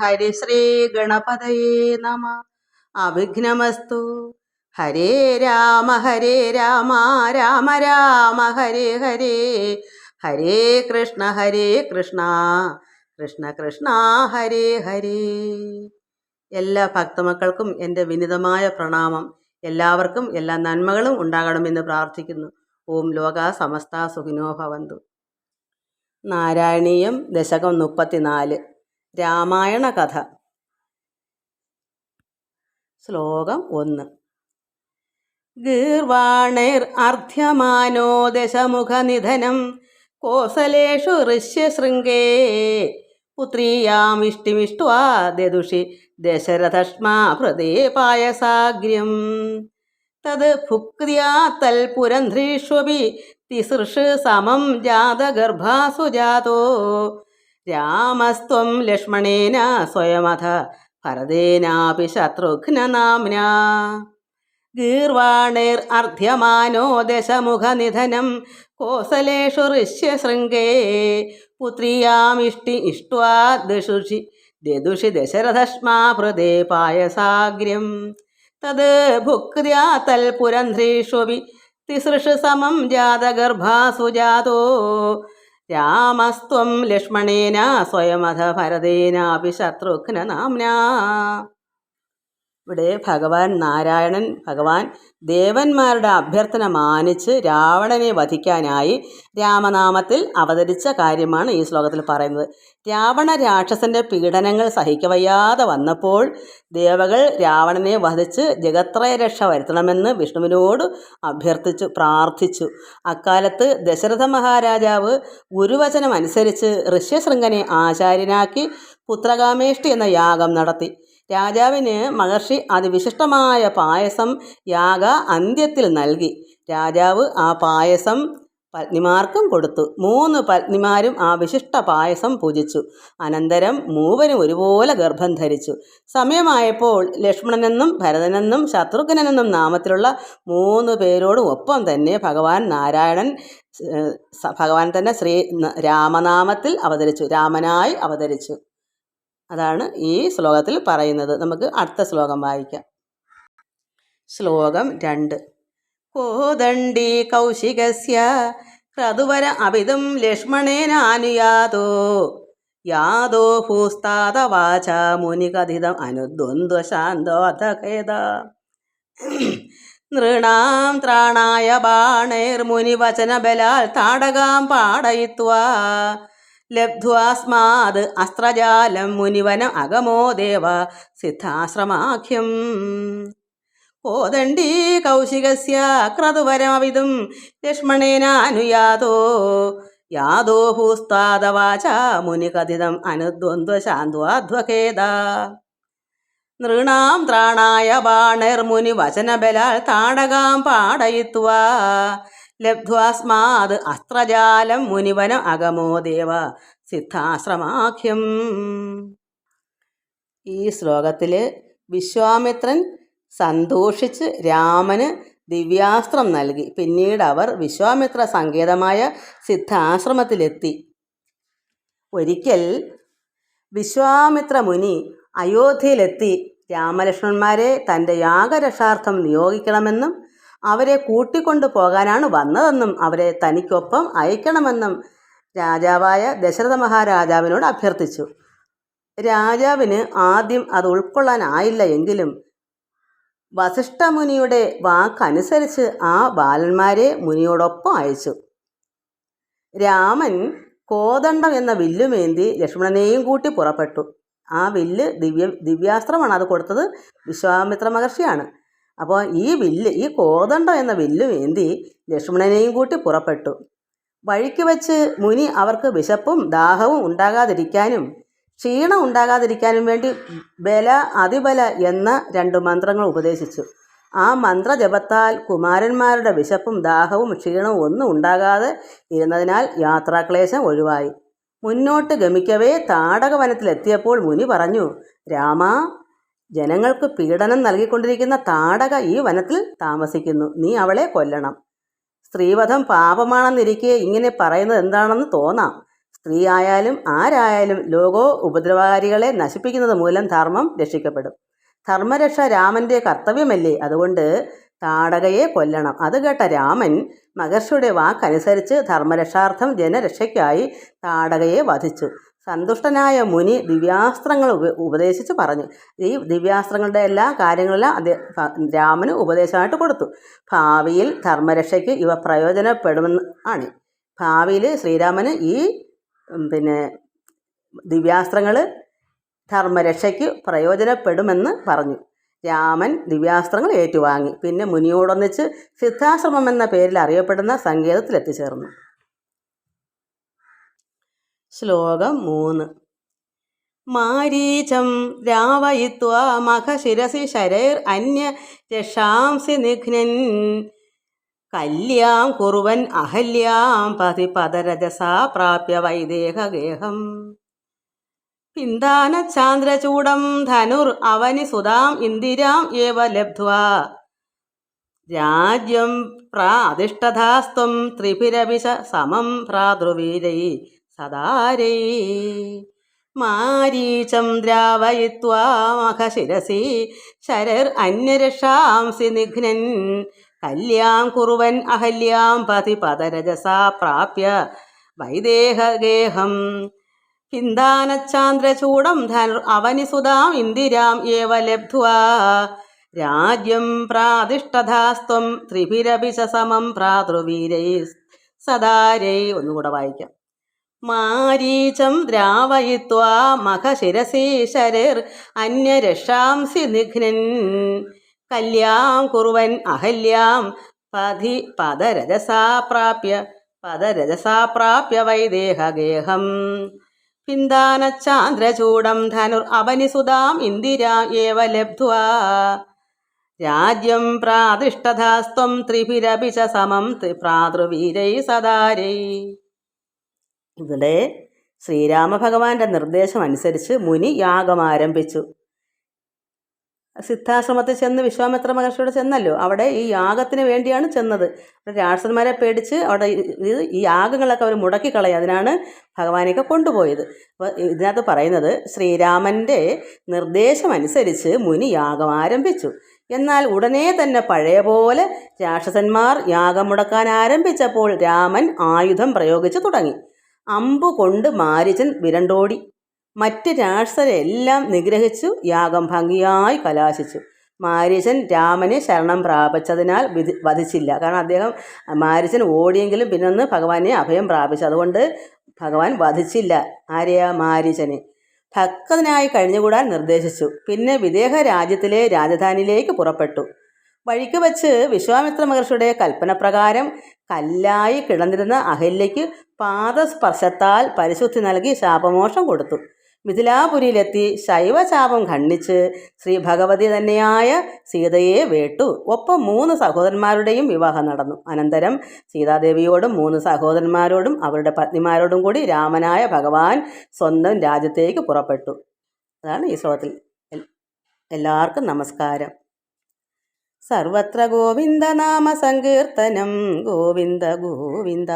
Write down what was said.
ഹരിശ്രീ ഗണപതയേ നമ. അവിഘ്നമസ്തു. ഹരേ രാമ രാമ രാമ ഹരേ ഹരേ, ഹരേ കൃഷ്ണ കൃഷ്ണ കൃഷ്ണ ഹരേ ഹരേ. എല്ലാ ഭക്തമക്കൾക്കും എൻ്റെ വിനിതമായ പ്രണാമം. എല്ലാവർക്കും എല്ലാ നന്മകളും ഉണ്ടാകണമെന്ന് പ്രാർത്ഥിക്കുന്നു. ഓം ലോകാ സമസ്ത സുഖിനോ ഭവന്തു. നാരായണീയം ദശകം 34. രാമായണ കഥ. ശ്ലോകം 1. ഗീർവാണൈർ അർധ്യമാനോ ദശമുഖനിധനം കോസലേഷു ഋഷ്യശൃംഗേ പുത്രീയാമിഷ്ടിമിഷ്ട്വാ ദദുഷി ദശരഥഷ്മാ ഭൃതേ പായസാഗ്ര്യം. തത് ഭുക്ത്യാ തൽപുരന്ധ്രീഷ്വപി തിസൃഷ് സമം ജാതഗർഭാസു ജാതോ രാമസ്ത്വം ലക്ഷ്മണേന സ്വയമഥ ഭരതേനാപി ശത്രുഘ്നനാമ്നാ. ഗീർവാണൈർ അർധ്യമാനോ ദശമുഖനിധനം കോസലേഷു ഋഷ്യശൃംഗേ പുത്രിയാമിഷ്ടി ഇഷ്ട്വാ ദദുഷി ദശരഥഷ്മാ ഭൃതേ പായസാഗ്ര്യം. തത് ഭുക്ത്യാ തൽപുരന്ധ്രീഷ്വപി തിസൃഷ് സമം ജാതഗർഭാസു ജാതോ രാമസ്ത്വം ലക്ഷ്മണേന സ്വയമഥ ഭരതേനാപി ശത്രുഘ്നനാമ്നാ. ഇവിടെ ഭഗവാൻ ദേവന്മാരുടെ അഭ്യർത്ഥന മാനിച്ച് രാവണനെ വധിക്കാനായി രാമനാമത്തിൽ അവതരിച്ച കാര്യമാണ് ഈ ശ്ലോകത്തിൽ പറയുന്നത്. രാവണ രാക്ഷസന്റെ പീഡനങ്ങൾ സഹിക്കവയ്യാതെ വന്നപ്പോൾ ദേവകൾ രാവണനെ വധിച്ച് ജഗത്രയ രക്ഷ വരുത്തണമെന്ന് വിഷ്ണുവിനോട് പ്രാർത്ഥിച്ചു. അക്കാലത്ത് ദശരഥ മഹാരാജാവ് ഗുരുവചനം അനുസരിച്ച് ഋഷ്യശൃംഗനെ ആചാര്യനാക്കി പുത്രകാമേഷ്ടി എന്ന യാഗം നടത്തി. രാജാവിന് മഹർഷി അതിവിശിഷ്ടമായ പായസം യാഗ അന്ത്യത്തിൽ നൽകി. രാജാവ് ആ പായസം പത്നിമാർക്കും കൊടുത്തു. 3 പത്നിമാരും ആ വിശിഷ്ട പായസം പൂജിച്ചു. അനന്തരം മൂവരും ഒരുപോലെ ഗർഭം ധരിച്ചു. സമയമായപ്പോൾ ലക്ഷ്മണനെന്നും ഭരതനെന്നും ശത്രുഘ്നെന്നും നാമത്തിലുള്ള 3 പേരോടും ഒപ്പം തന്നെ ഭഗവാൻ തന്നെ ശ്രീ രാമനാമത്തിൽ അവതരിച്ചു, രാമനായി അവതരിച്ചു. അതാണ് ഈ ശ്ലോകത്തിൽ പറയുന്നത്. നമുക്ക് അടുത്ത ശ്ലോകം വായിക്കാം. ശ്ലോകം 2. കോദണ്ഡി കൗശികസ്യ ക്രതുവര അഭിതം ലക്ഷ്മണേനാനുയാതോ യാതോ ഭൂസ്താതവാച മുനികഥിതം അനുദ്വന്ദ്വശാന്തോധഖേദ. നൃണാം ത്രാണായ ബാണൈർമുനിവചനബലാൽ താടകാം പാടയിത്വാ ലബ്ധ്വാസ്മാത് അസ്ത്രജാലം മുനിവനം അഗമോ ദേവ സിദ്ധാശ്രമാഖ്യം. കോദണ്ഡീ കൗശികസ്യ ക്രതുവരമവിതും ലക്ഷ്മണേനാനുയാതോ യാതോ ഭൂസ്താദവാച മുനികഥിതം അനുദ്വന്ദ്വശാന്ത്വാധ്വഖേദ. നൃണാം ത്രാണായ ബാണൈർമുനിവചനബലാൽ താടകാം പാടയിത്വാ ലബ്ധ്വാസ്മാത് അസ്ത്രജാലം മുനിവനം അഗമോ ദേവ സിദ്ധാശ്രമാഖ്യം. ഈ ശ്ലോകത്തിൽ വിശ്വാമിത്രൻ സന്തോഷിച്ച് രാമന് ദിവ്യാസ്ത്രം നൽകി. പിന്നീട് അവർ വിശ്വാമിത്ര സങ്കേതമായ സിദ്ധാശ്രമത്തിലെത്തി. ഒരിക്കൽ വിശ്വാമിത്ര മുനി അയോധ്യയിലെത്തി രാമലക്ഷ്മണന്മാരെ തൻ്റെ യാഗരക്ഷാർത്ഥം നിയോഗിക്കണമെന്നും അവരെ കൂട്ടിക്കൊണ്ടു പോകാനാണ് വന്നതെന്നും അവരെ തനിക്കൊപ്പം അയക്കണമെന്നും രാജാവായ ദശരഥ മഹാരാജാവിനോട് അഭ്യർത്ഥിച്ചു. രാജാവിന് ആദ്യം അത് ഉൾക്കൊള്ളാനായില്ല. എങ്കിലും വസിഷ്ഠമുനിയുടെ വാക്കനുസരിച്ച് ആ ബാലന്മാരെ മുനിയോടൊപ്പം അയച്ചു. രാമൻ കോദണ്ഡം എന്ന വില്ലുമേന്തി ലക്ഷ്മണനെയും കൂട്ടി പുറപ്പെട്ടു. ആ വില്ല് ദിവ്യാസ്ത്രമാണ്. അത് കൊടുത്തത് വിശ്വാമിത്ര മഹർഷിയാണ്. അപ്പോൾ ഈ കോദണ്ഡം എന്ന വില്ലുമേന്തി ലക്ഷ്മണനെയും കൂട്ടി പുറപ്പെട്ടു. വഴിക്ക് വെച്ച് മുനി അവർക്ക് വിശപ്പും ദാഹവും ഉണ്ടാകാതിരിക്കാനും ക്ഷീണം ഉണ്ടാകാതിരിക്കാനും വേണ്ടി ബല അതിബല എന്ന 2 മന്ത്രങ്ങൾ ഉപദേശിച്ചു. ആ മന്ത്രജപത്താൽ കുമാരന്മാരുടെ വിശപ്പും ദാഹവും ക്ഷീണവും ഒന്നും ഉണ്ടാകാതെ ഇരുന്നതിനാൽ യാത്രാക്ലേശം ഒഴിവായി. മുന്നോട്ട് ഗമിക്കവേ താടകവനത്തിലെത്തിയപ്പോൾ മുനി പറഞ്ഞു, രാമ, ജനങ്ങൾക്ക് പീഡനം നൽകിക്കൊണ്ടിരിക്കുന്ന താടക ഈ വനത്തിൽ താമസിക്കുന്നു. നീ അവളെ കൊല്ലണം. സ്ത്രീവധം പാപമാണെന്നിരിക്കെ ഇങ്ങനെ പറയുന്നത് എന്താണെന്ന് തോന്നാം. സ്ത്രീ ആയാലും ആരായാലും ലോകോ ഉപദ്രവകാരികളെ നശിപ്പിക്കുന്നത് മൂലം ധർമ്മം രക്ഷിക്കപ്പെടും. ധർമ്മരക്ഷ രാമൻ്റെ കർത്തവ്യമല്ലേ, അതുകൊണ്ട് താടകയെ കൊല്ലണം. അത് കേട്ട രാമൻ മഹർഷിയുടെ വാക്കനുസരിച്ച് ധർമ്മരക്ഷാർത്ഥം ജനരക്ഷയ്ക്കായി താടകയെ വധിച്ചു. സന്തുഷ്ടനായ മുനി ദിവ്യാസ്ത്രങ്ങൾ ഉപദേശിച്ച് പറഞ്ഞു. ഈ ദിവ്യാസ്ത്രങ്ങളുടെ എല്ലാ കാര്യങ്ങളെല്ലാം രാമന് ഉപദേശമായിട്ട് കൊടുത്തു. ഭാവിയിൽ ധർമ്മരക്ഷയ്ക്ക് ഇവ പ്രയോജനപ്പെടുമെന്ന് ആണ്. ഭാവിയിൽ ശ്രീരാമന് ഈ ദിവ്യാസ്ത്രങ്ങൾ ധർമ്മരക്ഷയ്ക്ക് പ്രയോജനപ്പെടുമെന്ന് പറഞ്ഞു. രാമൻ ദിവ്യാസ്ത്രങ്ങൾ ഏറ്റുവാങ്ങി. പിന്നെ മുനിയോടൊന്നിച്ച് സിദ്ധാശ്രമം എന്ന പേരിൽ അറിയപ്പെടുന്ന സങ്കേതത്തിലെത്തിച്ചേർന്നു. ശ്ലോകം 3. മാരീചം രാവയിത്വാ മഖശിരസി ശരൈർ അന്യ രക്ഷാംസി നിഘ്നൻ കല്യാം കുറുവൻ അഹല്യാം പതിപദരജസാ പ്രാപ്യ വൈദേഹഗേഹം പിന്ദാനചാന്ദ്രചൂഡം ധനുർ അവനി സുതാം ഇന്ദിരാം ഏവ ലബ്ധ്വാ രാജ്യം പ്രാതിഷ്ഠധാസ്ത്വം ത്രിഭിരഭിഷ സമം ഭ്രാതൃവീരൈ സദാരൈ മാരീചം ദ്രാവയിത്വാ മഖശിരസി ശരർ അന്യരക്ഷാംസി നിഘ്നൻ കല്യാം കുറുവൻ അഹല്യാം പതിപദരജസാ പ്രാപ്യ വൈദേഹഗേഹം പിന്ദാനചാന്ദ്രചൂഡം ധനുർ അവനിസുതാം ഇന്ദിരാം ഏവ ലബ്ധ്വാ രാജ്യം പ്രാതിഷ്ഠധാസ്ത്വം ത്രിഭിരഭിഷ സമം ഭ്രാതൃവീരൈ സദാരൈ. ഒന്നുകൂടെ വായിക്കാം. മാരീചം ദ്രാവയിത്വാ മഖശിരസി ശരർ അന്യരക്ഷാംസി നിഘ്നൻ കല്യാം കുറുവൻ അഹല്യാം പദരജസാ പ്രാപ്യ വൈദേഹഗേഹം പിന്ദാനചാന്ദ്രചൂഡം ധനുർ അവനിസുതാം ഇന്ദിരാം ഏവ ലബ്ധ്വാ രാജ്യം പ്രാതിഷ്ഠധാസ്ത്വം ത്രിഭിരഭിഷ സമം ഭ്രാതൃവീരൈ സദാരൈ. ഇവിടെ ശ്രീരാമഭഗവാന്റെ നിർദ്ദേശം അനുസരിച്ച് മുനി യാഗം ആരംഭിച്ചു. സിദ്ധാശ്രമത്തിൽ ചെന്ന് വിശ്വാമിത്ര മഹർഷിയോട് ചെന്നല്ലോ, അവിടെ ഈ യാഗത്തിന് വേണ്ടിയാണ് ചെന്നത്. രാക്ഷസന്മാരെ പേടിച്ച് അവിടെ ഈ യാഗങ്ങളൊക്കെ അവർ മുടക്കിക്കളയും, അതിനാണ് ഭഗവാനെയൊക്കെ കൊണ്ടുപോയത്. അപ്പോൾ ഇതിനകത്ത് പറയുന്നത് ശ്രീരാമൻ്റെ നിർദ്ദേശമനുസരിച്ച് മുനി യാഗം ആരംഭിച്ചു. എന്നാൽ ഉടനെ തന്നെ പഴയ പോലെ രാക്ഷസന്മാർ യാഗം മുടക്കാൻ ആരംഭിച്ചപ്പോൾ രാമൻ ആയുധം പ്രയോഗിച്ചു തുടങ്ങി. അമ്പുകൊണ്ട് മാരീചൻ വിരണ്ടോടി. മറ്റ് രാക്ഷസരെല്ലാം നിഗ്രഹിച്ചു യാഗം ഭംഗിയായി കലാശിച്ചു. മാരീചൻ രാമനെ ശരണം പ്രാപിച്ചതിനാൽ വധിച്ചില്ല. കാരണം അദ്ദേഹം മാരീചൻ ഓടിയെങ്കിലും പിന്നൊന്ന് ഭഗവാനെ അഭയം പ്രാപിച്ചു. അതുകൊണ്ട് ഭഗവാൻ വധിച്ചില്ല മാരീചനെ. ഭക്തനായി കഴിഞ്ഞുകൂടാൻ നിർദ്ദേശിച്ചു. പിന്നെ വിദേഹ രാജ്യത്തിലെ രാജധാനിയിലേക്ക് പുറപ്പെട്ടു. വഴിക്ക് വച്ച് വിശ്വാമിത്ര മഹർഷിയുടെ കൽപ്പനപ്രകാരം കല്ലായി കിടന്നിരുന്ന അഹല്യയ്ക്ക് പാദസ്പർശത്താൽ പരിശുദ്ധി നൽകി ശാപമോക്ഷം കൊടുത്തു. മിഥിലാപുരിയിലെത്തി ശൈവശാപം ഖണ്ഡിച്ച് ശ്രീ ഭഗവതി തന്നെയായ സീതയെ വേട്ടു. ഒപ്പം 3 സഹോദരന്മാരുടെയും വിവാഹം നടന്നു. അനന്തരം സീതാദേവിയോടും 3 സഹോദരന്മാരോടും അവരുടെ പത്നിമാരോടും കൂടി രാമനായ ഭഗവാൻ സ്വന്തം രാജ്യത്തേക്ക് പുറപ്പെട്ടു. അതാണ് ഈ ശ്ലോകത്തിൽ. എല്ലാവർക്കും നമസ്കാരം. സർവത്ര ഗോവിന്ദ നാമ സങ്കീർത്തനം. ഗോവിന്ദ ഗോവിന്ദ.